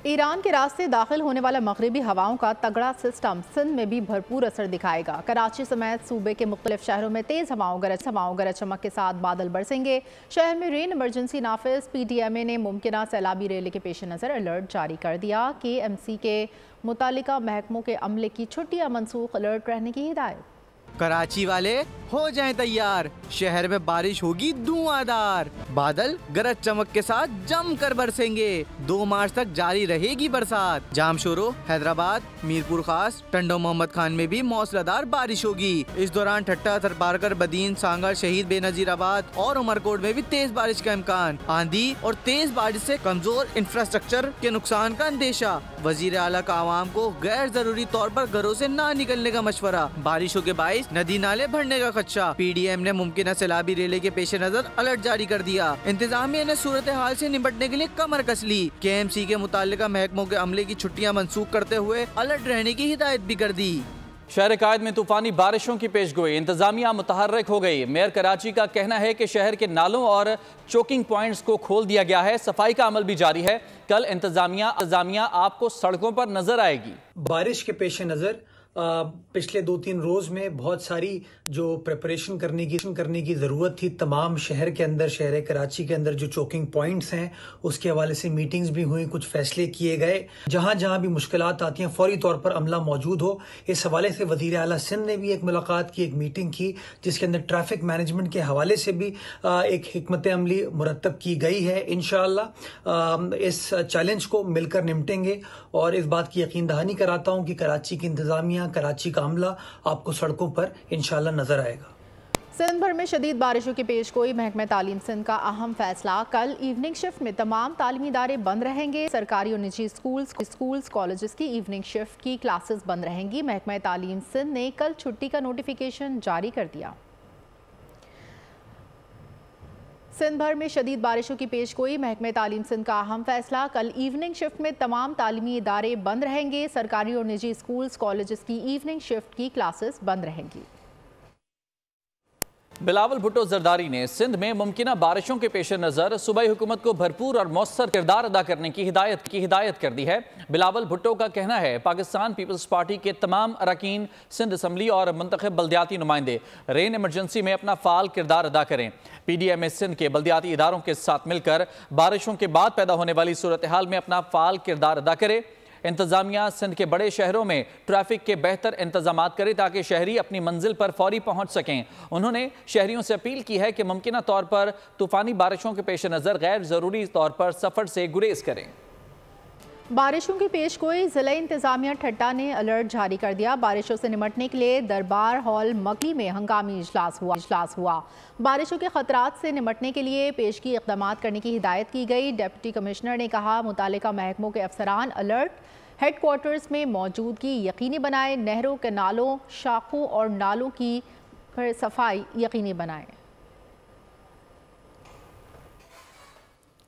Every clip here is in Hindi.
ईरान के रास्ते दाखिल होने वाला मगरबी हवाओं का तगड़ा सिस्टम सिंध में भी भरपूर असर दिखाएगा। कराची समेत सूबे के मुख्तलिफ शहरों में तेज़ हवाओं गरज चमक के साथ बादल बरसेंगे। शहर में रेन इमरजेंसी नाफिज। PTMA ने मुमकिन सैलाबी रैली के पेश नज़र अलर्ट जारी कर दिया। KMC के मुतालिका महकमों के अमले की छुट्टियाँ मनसूख, अलर्ट रहने की हिदायत। कराची वाले हो जाएं तैयार, शहर में बारिश होगी धुआंधार। बादल गरज चमक के साथ जमकर बरसेंगे। 2 मार्च तक जारी रहेगी बरसात। जामशोरो, हैदराबाद, मीरपुर खास, टंडो मोहम्मद खान में भी मौसलाधार बारिश होगी। इस दौरान ठट्टा, थरपारकर, बदीन, सांगर, शहीद बेनजीराबाद और उमरकोट में भी तेज बारिश का इम्कान। आंधी और तेज बारिश से कमजोर इंफ्रास्ट्रक्चर के नुकसान का अंदेशा। वजीर आला का आवाम को गैर जरूरी तौर पर घरों से ना निकलने का मशवरा। बारिशों के बायस नदी नाले भरने का खदशा। PDM ने मुमकिन सैलाबी रैली के पेश नजर अलर्ट जारी कर दिया। इंतजामिया ने सूरत हाल से निपटने के लिए कमर कस ली। KMC के मुतालिका महकमों के अमले की छुट्टियां मंसूख करते हुए अलर्ट रहने की हिदायत भी कर दी। शहर कायद में तूफानी बारिशों की पेशगोई, इंतजामिया मुतहर्रिक हो गई। मेयर कराची का कहना है कि शहर के नालों और चोकिंग पॉइंट्स को खोल दिया गया है। सफाई का अमल भी जारी है। कल इंतजामिया आपको सड़कों पर नजर आएगी। बारिश के पेश नजर पिछले 2-3 रोज में बहुत सारी जो प्रिपरेशन करने की ज़रूरत थी तमाम शहर के अंदर, शहर कराची के अंदर जो चोकिंग पॉइंट्स हैं उसके हवाले से मीटिंग्स भी हुई, कुछ फैसले किए गए। जहां जहां भी मुश्किलात आती हैं फौरी तौर पर अमला मौजूद हो, इस हवाले से वज़ीर आला सिंध ने भी एक मुलाकात की, एक मीटिंग की जिसके अंदर ट्रैफिक मैनेजमेंट के हवाले से भी एक हिकमत अमली मुरतब की गई है। इंशाअल्लाह इस चैलेंज को मिलकर निपटेंगे और इस बात की यकीन दहानी कराता हूँ कि कराची की इंतजामिया, कराची का अमला आपको सड़कों पर इंशाअल्लाह नजर आएगा। सिंध भर में शदीद बारिशों की पेशगोई, महकमा तालीम सिंध का अहम फैसला। कल इवनिंग शिफ्ट में तमाम तालीमी इदारे बंद रहेंगे। सरकारी और निजी स्कूल्स कॉलेजेस की इवनिंग शिफ्ट की क्लासेस बंद रहेंगी। महकमा तालीम सिंध ने कल छुट्टी का नोटिफिकेशन जारी कर दिया। सिंध भर में शदीद बारिशों की पेशगोई, महकमे तालीम सिंध का अहम फैसला। कल इवनिंग शिफ्ट में तमाम तालीमी इदारे बंद रहेंगे। सरकारी और निजी स्कूल्स कॉलेजेस की इवनिंग शिफ्ट की क्लासेस बंद रहेंगी। बिलावल भुट्टो जरदारी ने सिंध में मुमकिन बारिशों के पेश नज़र सूबाई हुकूमत को भरपूर और मौसर किरदार अदा करने की हिदायत कर दी है। बिलावल भुट्टो का कहना है पाकिस्तान पीपल्स पार्टी के तमाम अरकान, सिंध असम्बली और मुंतखब बल्दियाती नुमाइंदे रेन इमरजेंसी में अपना फ़ाल किरदार अदा करें। PDMA सिंध के बल्दियाती इदारों के साथ मिलकर बारिशों के बाद पैदा होने वाली सूरत हाल में अपना फ़ाल किरदार अदा करे। इंतजामिया सिंध के बड़े शहरों में ट्रैफिक के बेहतर इंतजाम करे ताकि शहरी अपनी मंजिल पर फौरी पहुंच सकें। उन्होंने शहरियों से अपील की है कि मुमकिन तौर पर तूफानी बारिशों के पेश नज़र गैर ज़रूरी तौर पर सफ़र से गुरेज करें। बारिशों की पेशगोई, ज़िला इंतजामिया ठट्टा ने अलर्ट जारी कर दिया। बारिशों से निपटने के लिए दरबार हॉल मकली में हंगामी इजलास हुआ। बारिशों के खतरात से निपटने के लिए पेशगी इक़दामात करने की हिदायत की गई। डिप्टी कमिश्नर ने कहा मुतालिका महकमों के अफसरान अलर्ट, हेडक्वार्टर्स में मौजूदगी यकीनी बनाएं। नहरों, कैनालों, शाखों और नालों की सफाई यकीनी बनाएं।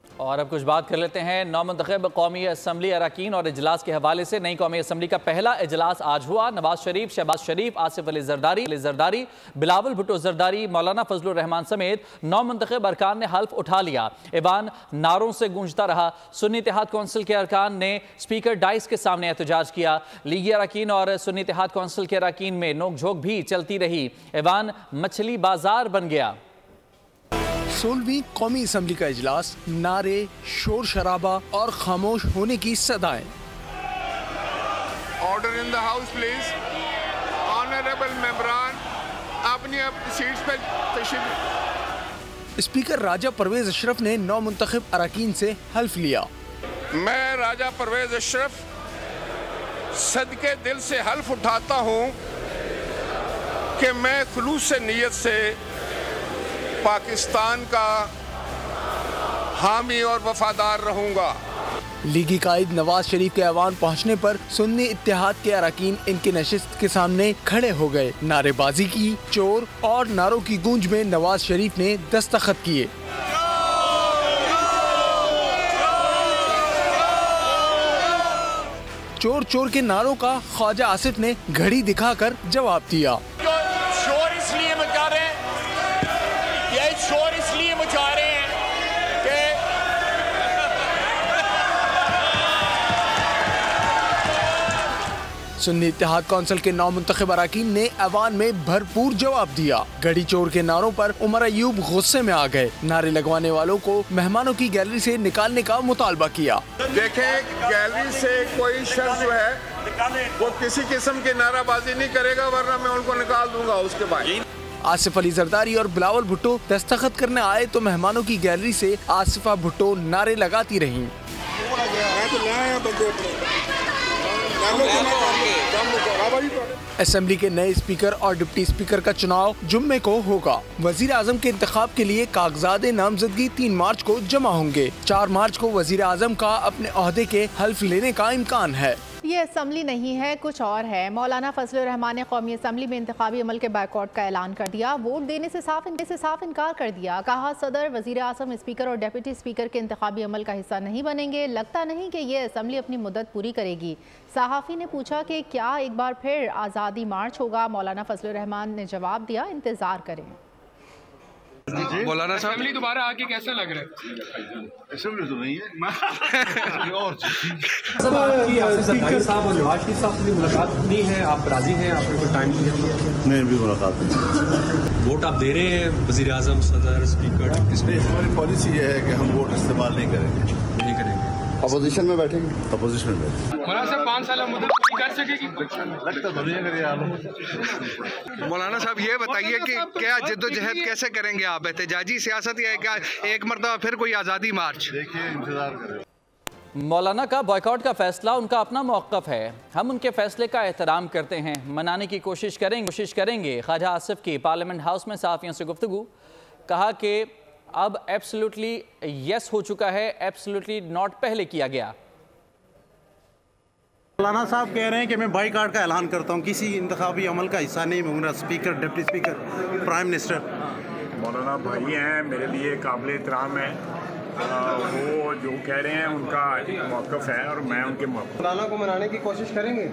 और अब कुछ बात कर लेते हैं नौमुंतखब कौमी असम्बली अरकान और इजलास के हवाले से। नई कौमी असम्बली का पहला इजलास आज हुआ। नवाज शरीफ, शहबाज शरीफ, आसिफ अली जरदारी, बिलावल भुट्टो जरदारी, मौलाना फजलुर रहमान समेत नौमुंतखब अरकान ने हल्फ उठा लिया। ऐवान नारों से गूंजता रहा। सुन्नी इत्तेहाद कौंसिल के अरकान ने स्पीकर डाइस के सामने एहतजाज किया। लीगी अरकान और सुन्नी इत्तेहाद कौंसिल के अरकान में नोकझोंक भी चलती रही। ऐवान मछली बाजार बन गया। 16वीं कौमी असम्बली का इजलास, नारे, शोर शराबा और खामोश होने की सदाएं। Order in the house please. Honourable मेंबरान अपनी सीट्स पर तशरीफ। स्पीकर राजा परवेज अशरफ ने नौ मुंतखब अरकान से हल्फ लिया। मैं राजा परवेज अशरफ सदके दिल से हल्फ उठाता हूँ कि मैं खुलूस नीयत से पाकिस्तान का हामी और वफादार रहूंगा। लीगी कायद नवाज शरीफ के ऐवान पहुंचने पर सुन्नी इत्तेहाद के अरकान इनके नशिस्त के सामने खड़े हो गए। नारेबाजी की, चोर और नारों की गूंज में नवाज शरीफ ने दस्तखत किए। चोर चोर के नारों का ख्वाजा आसिफ ने घड़ी दिखाकर जवाब दिया। शोर इसलिए मचा रहे हैं कि सुन्नी इत्तेहाद कौंसिल के नामुंतखब अरकान ने ऐवान में भरपूर जवाब दिया। गड़ी चोर के नारों पर उमर अयूब गुस्से में आ गए। नारे लगवाने वालों को मेहमानों की गैलरी से निकालने का मुतालबा किया। देखें, गैलरी से कोई शख्स जो है वो किसी किस्म की नाराबाजी नहीं करेगा, वरना मैं उनको निकाल दूंगा। उसके बाद आसिफ अली जरदारी और बिलावल भुट्टो दस्तखत करने आए तो मेहमानों की गैलरी से आसिफा भुट्टो नारे लगाती रहीं। असेंबली के नए स्पीकर और डिप्टी स्पीकर का चुनाव जुम्मे को होगा। वजीर आजम के इंतखाब के लिए कागजात नामजदगी 3 मार्च को जमा होंगे। 4 मार्च को वजीर आजम का अपने ओहदे के हल्फ लेने का इम्कान है। ये असम्बली नहीं है, कुछ और है। मौलाना फजलुर रहमान ने कौमी असम्बली में इंतखाबी अमल के बायकॉट का ऐलान कर दिया। वोट देने से साफ इनकार कर दिया। कहा, सदर, वजीर आजम, स्पीकर और डिप्टी स्पीकर के इंतखाबी अमल का हिस्सा नहीं बनेंगे। लगता नहीं कि ये असम्बली अपनी मुद्दत पूरी करेगी। सहाफ़ी ने पूछा कि क्या एक बार फिर आज़ादी मार्च होगा। मौलाना फजलुर रहमान ने जवाब दिया, इंतज़ार करें। मौलाना साहब दोबारा आके कैसा लग रहा है? असेंबली तो नहीं है और स्पीकर साहब और नवाज शरीफ साहब से मुलाकात नहीं है, आप राजी हैं? आपने कोई टाइम लिया? नहीं, भी मुलाकात नहीं। वोट आप दे रहे हैं वजीर आजम, सदर, स्पीकर? इसमें हमारी पॉलिसी ये है कि हम वोट इस्तेमाल नहीं करेंगे। अपोजिशन में बैठेंगे। अपोजिशन में बैठेंगे। मौलाना साहब 5 साल मुद्दत पूरी कर सकेगी? लगता तो नहीं है। मौलाना साहब ये बताइए कि क्या जद्दोजहद कैसे करेंगे आप? एहतजाजी सियासत या क्या एक मरतबा फिर कोई आज़ादी मार्च? देखिए, इंतजार करें। मौलाना का बॉयकॉट का फैसला उनका अपना मौक़िफ़ है। हम उनके फैसले का एहतराम करते हैं, मनाने की कोशिश करेंगे। ख्वाजा आसिफ की पार्लियामेंट हाउस में सहाफ़ियों से गुफ्तगू। कहा कि अब एब्सोल्युटली यस हो चुका है, एब्सोल्युटली नॉट पहले किया गया। मौलाना साहब कह रहे हैं कि मैं बाईकाट का ऐलान करता हूं, किसी इंतखाबी अमल का हिस्सा नहीं होऊंगा। Speaker, deputy speaker, prime minister. मौलाना भाई हैं, मेरे लिए काबिल एहतराम है। वो जो कह रहे हैं उनका मौक़िफ़ है और मैं उनके मौलाना को मनाने की कोशिश करेंगे।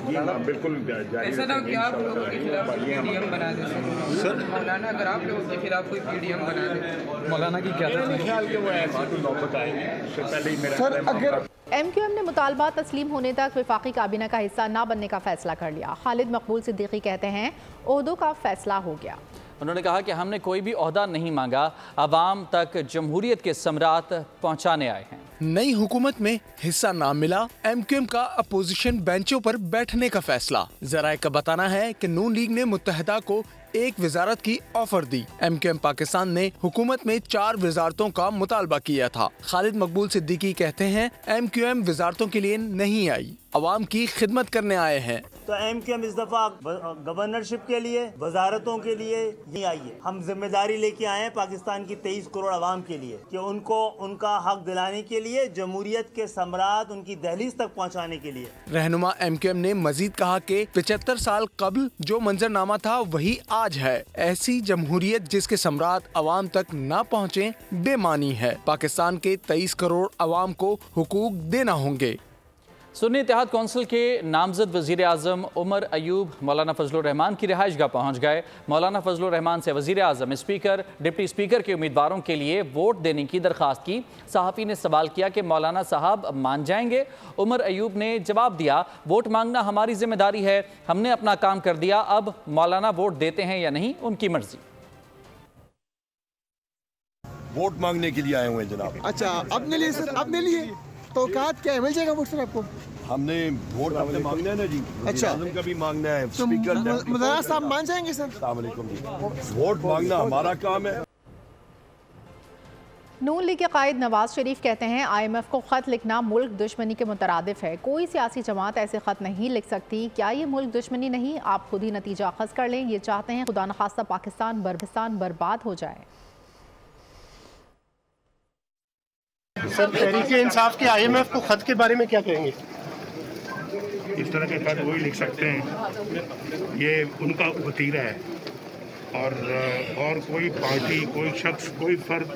जी बिल्कुल ऐसा ना कि आप लोगों के खिलाफ कोई पीडीएम बना दे सर। मौलाना, अगर आप लोगों के खिलाफ कोई पीडीएम बना दे, मौलाना की क्या ख्याल कि वो ऐसा कोई नौबत आएगी? उससे पहले ही मेरा MQM ने मुतालबा तस्लीम होने तक वफाकी काबीना का हिस्सा न बनने का फैसला कर लिया। खालिद मकबूल सिद्दीकी कहते हैं, ओहदों का फैसला हो गया। उन्होंने कहा कि हमने कोई भी ओहदा नहीं मांगा, अवाम तक जमहूरियत के समरात पहुँचाने आए हैं। नई हुकूमत में हिस्सा ना मिला, MQM का अपोजिशन बेंचों पर बैठने का फैसला। जराए का बताना है कि नून लीग ने मुत्तहिदा को एक वजारत की ऑफर दी। MQM पाकिस्तान ने हुकूमत में 4 वजारतों का मुतालबा किया था। खालिद मकबूल सिद्दीकी कहते हैं, MQM वजारतों के लिए नहीं आई, अवाम की खिदमत करने आए हैं। तो MQM इस दफा गवर्नरशिप के लिए, वजारतों के लिए नहीं आई है। हम जिम्मेदारी लेके आए हैं पाकिस्तान की 23 करोड़ अवाम के लिए कि उनको उनका हक दिलाने के लिए, जमहूरियत के सम्राट उनकी दहलीज तक पहुँचाने के लिए। रहनुमा MQM ने मजीद कहा कि 75 साल कबल जो मंजरनामा था वही आज है। ऐसी जमहूरियत जिसके सम्राट अवाम तक न पहुँचे बेमानी है। पाकिस्तान के 23 करोड़ अवाम को हुकूक देना होंगे। सुन्नी इत्तेहाद कौंसिल के नामजद वज़ीर आज़म उमर अयूब मौलाना फजलुर रहमान की रिहाइशगाह पहुँच गए। मौलाना फजलुर रहमान से वज़ीर आज़म, स्पीकर, डिप्टी स्पीकर के उम्मीदवारों के लिए वोट देने की दरख्वास्त की। सहाफ़ी ने सवाल किया कि मौलाना साहब मान जाएंगे? उमर अयूब ने जवाब दिया, वोट मांगना हमारी जिम्मेदारी है, हमने अपना काम कर दिया, अब मौलाना वोट देते हैं या नहीं उनकी मर्जी। वोट मांगने के लिए आए हुए हैं जनाब। अच्छा, अपने लिए सर? अपने लिए तो क्या मिल जाएगा वोट सर आपको? हमने वोट अपने मांगना है ना जी। अच्छा, का भी मांगना है। तो मौलाना साहब मान जाएंगे सर? अस्सलाम वालेकुम जी। वोट मांगना हमारा काम है। नून लीग के कायद नवाज शरीफ कहते हैं, IMF को खत लिखना मुल्क दुश्मनी के मुतरादिफ है। कोई सियासी जमात ऐसे खत नहीं लिख सकती। क्या ये मुल्क दुश्मनी नहीं? आप खुद ही नतीजा अखज़ कर लें। ये चाहते हैं खुदा न खास्ता पाकिस्तान बर्बाद हो जाए। सर, तहरीके इंसाफ के IMF को खत के बारे में क्या कहेंगे? इस तरह के खत वही लिख सकते हैं, ये उनका वतीरा है और कोई पार्टी, कोई शख्स, कोई फर्द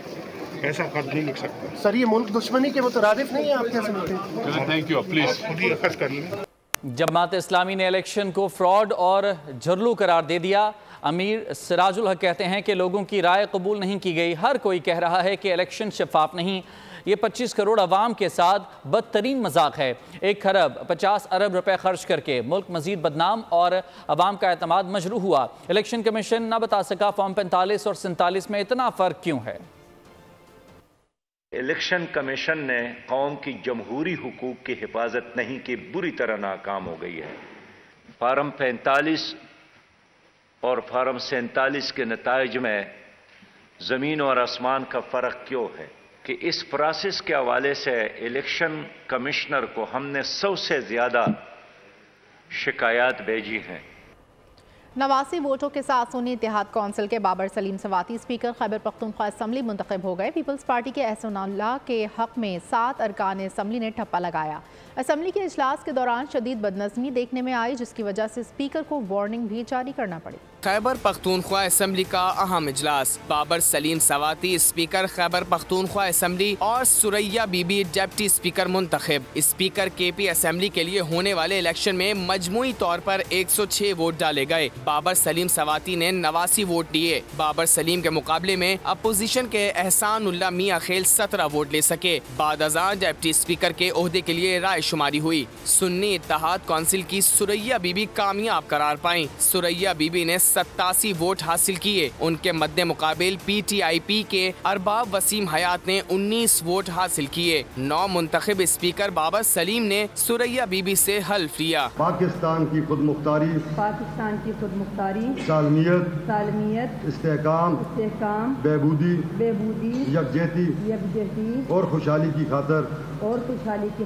ऐसा खत नहीं लिख सकता। सर, ये मुल्क दुश्मनी के मुतरादिफ नहीं है? आप क्या समझते हैं? थैंक यू, प्लीज खुद ही अखज़ कर लें। जमात इस्लामी ने इलेक्शन को फ्रॉड और झरलू करार दे दिया। अमीर सिराजुल हक कहते हैं कि लोगों की राय कबूल नहीं की गई। हर कोई कह रहा है कि इलेक्शन शफाफ नहीं। ये 25 करोड़ अवाम के साथ बदतरीन मजाक है। 1 खरब 50 अरब रुपए खर्च करके मुल्क मजीद बदनाम और अवाम का एतमाद मजरू हुआ। इलेक्शन कमीशन न बता सका फॉर्म 45 और 47 में इतना फर्क क्यों है। इलेक्शन कमीशन ने कौम की जमहूरी हुकूक की हिफाजत नहीं की, बुरी तरह नाकाम हो गई है। फार्म 45 और फार्म 47 के नताइज में ज़मीन और आसमान का फ़र्क क्यों है कि इस प्रोसेस के हवाले से इलेक्शन कमिश्नर को हमने 100 से ज़्यादा शिकायत भेजी हैं। 89 वोटों के साथ सुन्नी इत्तेहाद कौंसिल के बाबर सलीम सवाती स्पीकर खैबर पख्तूनख्वा असम्बली मुंतखब हो गए। पीपल्स पार्टी के एहसानुल्लाह के हक में 7 अरकान असम्बली ने ठप्पा लगाया। असम्बली के इजलास के दौरान शदीद बदनज़मी देखने में आई, जिसकी वजह से स्पीकर को वार्निंग भी जारी करना पड़ी। खैबर पख्तूनख्वा असम्बली का अहम इजलास, बाबर सलीम सवाती स्पीकर खैबर पख्तूनख्वा असम्बली और सुरैया बीबी डिप्टी स्पीकर मुंतखब। स्पीकर KP असम्बली के लिए होने वाले इलेक्शन में मजमूई तौर पर 106 वोट डाले गए। बाबर सलीम सवाती ने 89 वोट दिए। बाबर सलीम के मुकाबले में अपोजिशन के एहसानुल्लाह मियां खेल 17 वोट ले सके। बाद अज़ां डिप्टी स्पीकर के ओहदे के लिए राय शुमारी हुई। सुन्नी इत्तेहाद कौंसिल की सुरैया बीबी कामयाब करार पाई। सुरैया बीबी ने 87 वोट हासिल किए। उनके मद्दे मुकाबिल PTIP के अरबाब वसीम हयात ने 19 वोट हासिल किए। 9 मुंतखब स्पीकर बाबर सलीम ने सुरैया बीबी से हल्फ लिया। पाकिस्तान की खुदमुख्तारी, सालमियत, इस्तेहकाम, बेबूदी, यकजहती और खुशहाली की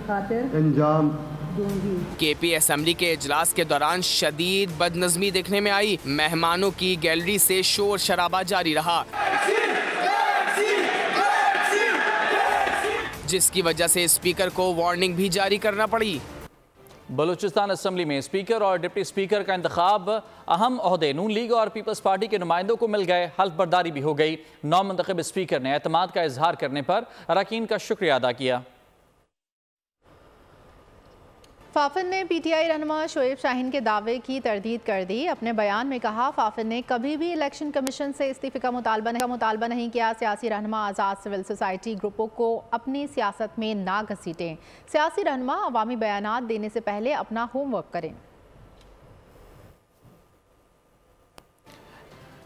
खातिर अंजाम KP असम्बली के इजलास के दौरान शदीद बदनज़मी देखने में आई। मेहमानों की गैलरी से शोर शराबा जारी रहा, जिसकी वजह से स्पीकर को वार्निंग भी जारी करना पड़ी। बलूचिस्तान असम्बली में स्पीकर और डिप्टी स्पीकर का इंतखाब अहम ओहदे नून लीग और पीपल्स पार्टी के नुमाइंदों को मिल गए। हल्फ बर्दारी भी हो गई। 9 मुंतखब स्पीकर ने एतमाद का इजहार करने पर अरकान का शुक्रिया अदा किया। फाफिन ने PTI रहनुमा शोएब शाहीन के दावे की तरदीद कर दी। अपने बयान में कहा, फाफिन ने कभी भी इलेक्शन कमीशन से इस्तीफे का मुतालबा नहीं किया। सियासी रहनुमा आज़ाद सिविल सोसाइटी ग्रुपों को अपनी सियासत में ना घसीटें। सियासी रहनुमा अवामी बयानात देने से पहले अपना होमवर्क करें।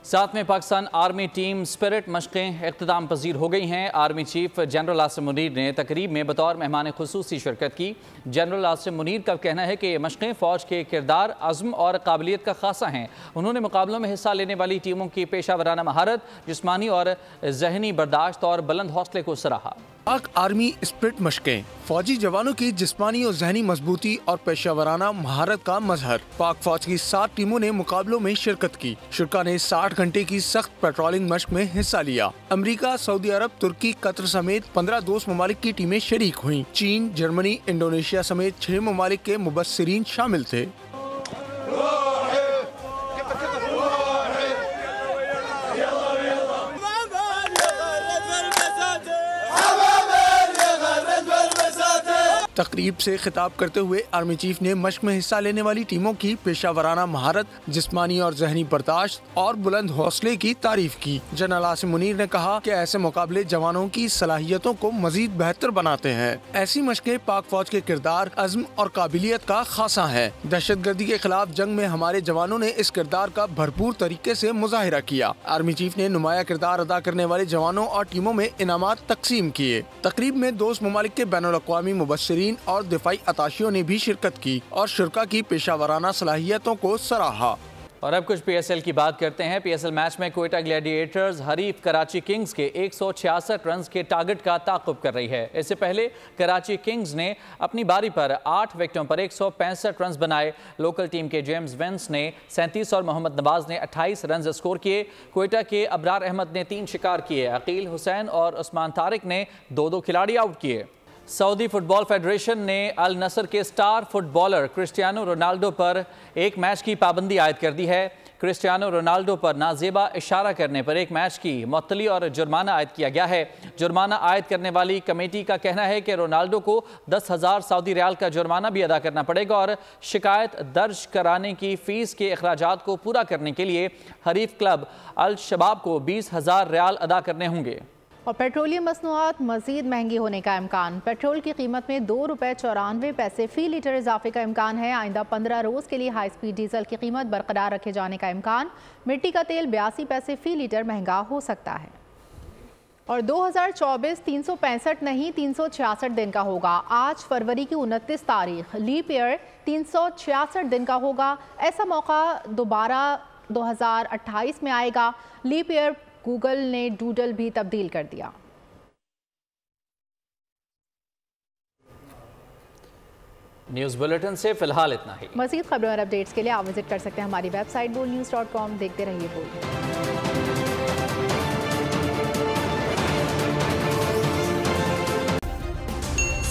साथ में पाकिस्तान आर्मी टीम स्पिरिट मशक़ें इख्तिताम पजीर हो गई हैं। Army chief general Asim Munir ने तकरीब में बतौर मेहमान खुसूसी शिरकत की। जनरल आसिम मुनीर का कहना है कि ये मशक़ें फ़ौज के किरदार, अज़्म और काबिलियत का खासा हैं। उन्होंने मुकाबलों में हिस्सा लेने वाली टीमों की पेशा वराना महारत, जिस्मानी और जहनी बर्दाश्त और बुलंद हौसले को सराहा। पाक आर्मी स्पिरिट मशक़ें फौजी जवानों की जिस्मानी और जहनी मजबूती और पेशावराना महारत का मजहर। पाक फौज की 7 टीमों ने मुकाबलों में शिरकत की। शुरा ने 60 घंटे की सख्त पेट्रोलिंग मशक में हिस्सा लिया। अमेरिका, सऊदी अरब, तुर्की, कतर समेत 15 दोस्त ममालिक की टीमें शरीक हुई। चीन, जर्मनी, इंडोनेशिया समेत 6 ममालिक के मुबस्सिरीन शामिल थे। तकरीब से खिताब करते हुए आर्मी चीफ ने मशक में हिस्सा लेने वाली टीमों की पेशावराना महारत, जिस्मानी और जहनी बर्दाश्त और बुलंद हौसले की तारीफ की। जनरल आसिम मुनीर ने कहा कि ऐसे मुकाबले जवानों की सलाहियतों को मजीद बेहतर बनाते हैं। ऐसी मशकें पाक फौज के किरदार, अज़्म और काबिलियत का खासा है। दहशतगर्दी के खिलाफ जंग में हमारे जवानों ने इस किरदार का भरपूर तरीके से मुजाहिरा किया। आर्मी चीफ ने नुमाया किरदार अदा करने वाले जवानों और टीमों में इनामात तकसीम किए। तकरीब में दोस्त ममालिक के बैनुल-अक़वामी मुबस्सिरीन और दिफाई अताशियों ने भी शिरकत की और शुरा की पेशावराना सलाहियतों को सराहा। और अब कुछ PSL की बात करते हैं। PSL मैच में कोयटा ग्लैडिएटर्स हरीफ कराची किंग्स के 166 रन के टारगेट का ताक़ुब कर रही है। इससे पहले कराची किंग्स ने अपनी बारी पर 8 विकेटों पर 165 रन बनाए। लोकल टीम के जेम्स वेंस ने 37 और मोहम्मद नवाज ने 28 रन स्कोर किए। कोयटा के अबरार अहमद ने 3 शिकार किए। अकील हुसैन और उस्मान तारिक ने 2-2 खिलाड़ी आउट किए। सऊदी फुटबॉल फेडरेशन ने अल नसर के स्टार फुटबॉलर क्रिस्टियानो रोनाल्डो पर एक मैच की पाबंदी आयद कर दी है। क्रिस्टियानो रोनाल्डो पर नाजेबा इशारा करने पर एक मैच की मुअत्तली और जुर्माना आयद किया गया है। जुर्माना आयद करने वाली कमेटी का कहना है कि रोनाल्डो को 10,000 सऊदी रियाल का जुर्माना भी अदा करना पड़ेगा और शिकायत दर्ज कराने की फ़ीस के अखराजात को पूरा करने के लिए हरीफ क्लब अल शबाब को 20,000 रियाल अदा करने होंगे। और पेट्रोलियम मसनूआत मजीद महंगी होने का इम्कान। पेट्रोल की कीमत में ₹2.94 फी लीटर इजाफे का इम्कान है। आइंदा 15 रोज़ के लिए हाई स्पीड डीजल की कीमत बरकरार रखे जाने का इम्कान। मिट्टी का तेल 82 पैसे फी लीटर महंगा हो सकता है। और 2024 365 नहीं 366 दिन का होगा। आज फरवरी की 29 तारीख लीप ईयर 366 दिन का होगा। ऐसा मौका दोबारा 2028 में आएगा। लीप ईयर गूगल ने डूडल भी तब्दील कर दिया। न्यूज़ बुलेटिन से फिलहाल इतना ही। मज़ीद खबरों और अपडेट्स के लिए आप विजिट कर सकते हैं हमारी वेबसाइट boldnews.com। देखते रहिए बोल्ड।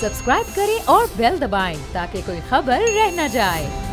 सब्सक्राइब करें और बेल दबाएं ताकि कोई खबर रह न जाए।